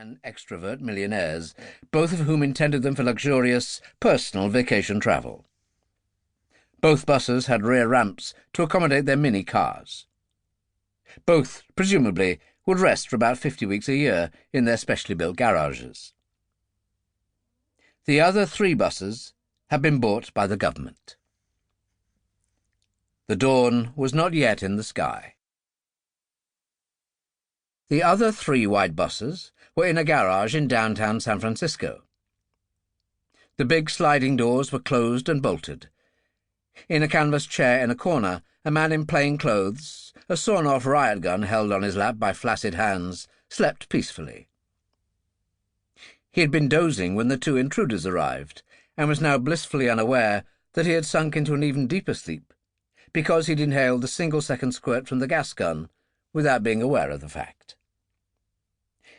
and extrovert millionaires, both of whom intended them for luxurious, personal vacation travel. Both buses had rear ramps to accommodate their mini-cars. Both, presumably, would rest for about 50 weeks a year in their specially built garages. The other 3 buses had been bought by the government. The dawn was not yet in the sky. The other 3 white buses were in a garage in downtown San Francisco. The big sliding doors were closed and bolted. In a canvas chair in a corner, a man in plain clothes, a sawn-off riot gun held on his lap by flaccid hands, slept peacefully. He had been dozing when the 2 intruders arrived, and was now blissfully unaware that he had sunk into an even deeper sleep, because he'd inhaled the single-second squirt from the gas gun without being aware of the fact.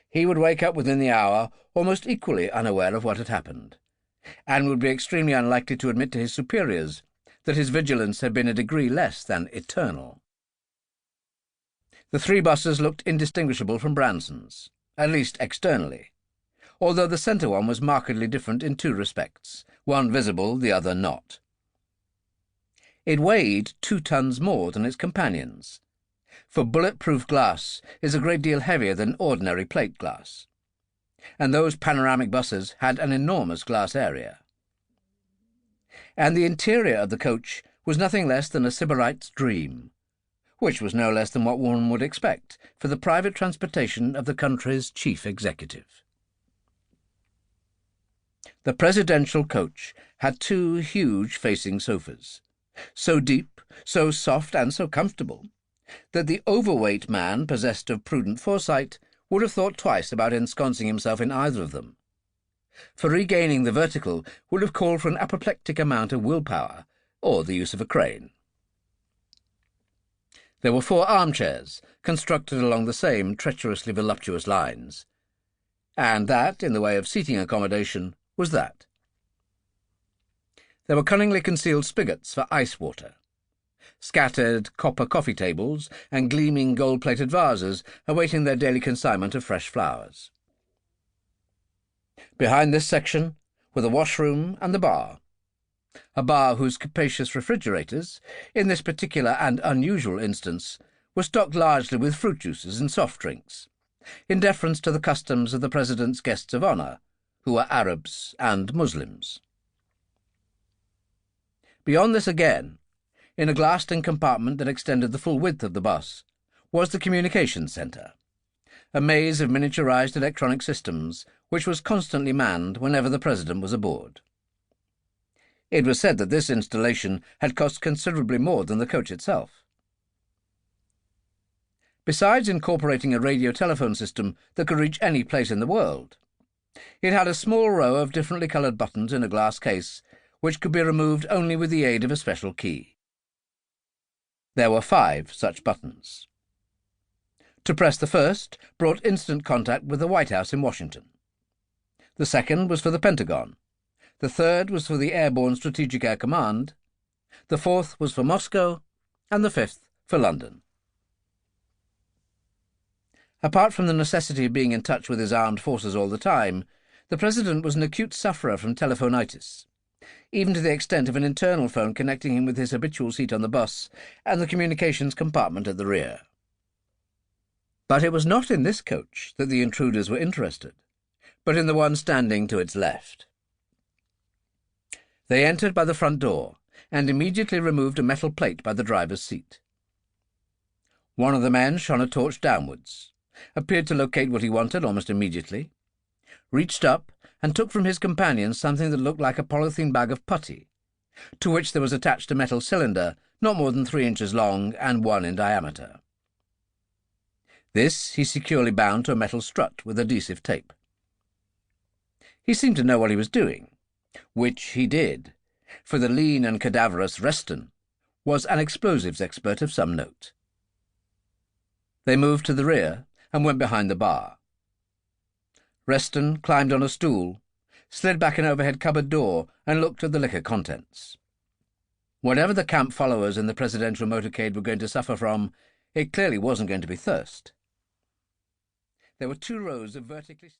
He would wake up within the hour almost equally unaware of what had happened, and would be extremely unlikely to admit to his superiors that his vigilance had been a degree less than eternal. The 3 buses looked indistinguishable from Branson's, at least externally, although the centre one was markedly different in 2 respects, one visible, the other not. It weighed 2 tons more than its companions, for bullet-proof glass is a great deal heavier than ordinary plate glass, and those panoramic buses had an enormous glass area. And the interior of the coach was nothing less than a sybarite's dream, which was no less than what one would expect for the private transportation of the country's chief executive. The presidential coach had 2 huge facing sofas, so deep, so soft, and so comfortable, that the overweight man possessed of prudent foresight would have thought twice about ensconcing himself in either of them, for regaining the vertical would have called for an apoplectic amount of willpower or the use of a crane. There were 4 armchairs, constructed along the same treacherously voluptuous lines, and that, in the way of seating accommodation, was that. There were cunningly concealed spigots for ice water, scattered copper coffee tables, and gleaming gold-plated vases awaiting their daily consignment of fresh flowers. Behind this section were the washroom and the bar, a bar whose capacious refrigerators, in this particular and unusual instance, were stocked largely with fruit juices and soft drinks, in deference to the customs of the President's guests of honour, who were Arabs and Muslims. Beyond this again, in a glassed-in compartment that extended the full width of the bus, was the communications centre, a maze of miniaturized electronic systems which was constantly manned whenever the President was aboard. It was said that this installation had cost considerably more than the coach itself. Besides incorporating a radio-telephone system that could reach any place in the world, it had a small row of differently coloured buttons in a glass case which could be removed only with the aid of a special key. There were 5 such buttons. To press the first brought instant contact with the White House in Washington. The second was for the Pentagon. The third was for the Airborne Strategic Air Command. The 4th was for Moscow, and the 5th for London. Apart from the necessity of being in touch with his armed forces all the time, the President was an acute sufferer from telephonitis, even to the extent of an internal phone connecting him with his habitual seat on the bus and the communications compartment at the rear. But it was not in this coach that the intruders were interested, but in the one standing to its left. They entered by the front door and immediately removed a metal plate by the driver's seat. One of the men shone a torch downwards, appeared to locate what he wanted almost immediately, reached up and took from his companion something that looked like a polythene bag of putty, to which there was attached a metal cylinder not more than 3 inches long and 1 in diameter. This he securely bound to a metal strut with adhesive tape. He seemed to know what he was doing, which he did, for the lean and cadaverous Reston was an explosives expert of some note. They moved to the rear and went behind the bar. Reston climbed on a stool, slid back an overhead cupboard door, and looked at the liquor contents. Whatever the camp followers in the presidential motorcade were going to suffer from, it clearly wasn't going to be thirst. There were 2 rows of vertically...